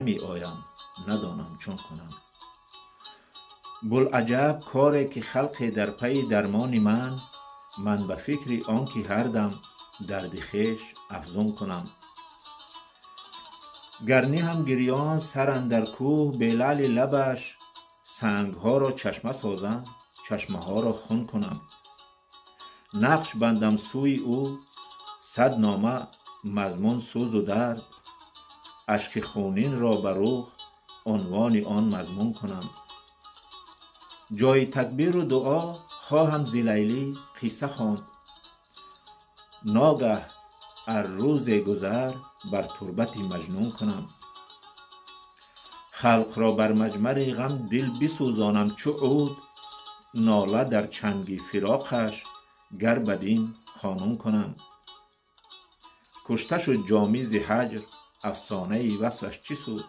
می آیم ندانم چون کنم. بوالعجب کاره که خلق در پی درمان من به فکر آنکه هر دم درد خویش افزون کنم. گر نیم گریان سر اندر کوه به لعل لبش، سنگ ها را چشمه سازم چشمه ها را خون کنم. نقش بندم سوی او صد نامه مضمون سوز و درد، اشک خونین را بر رخ عنوان آن مضمون کنم. جای تکبیر و دعا خواهم ز لیلی قصه خواند، ناگه ار روز گذر بر تربت مجنون کنم. خلق را بر مجمر غم دل بسوزانم چو عود، ناله در چنگ فراقش گر بدین قانون کنم. کشته شد جامی ز هجر افسانه وصلش چه سود،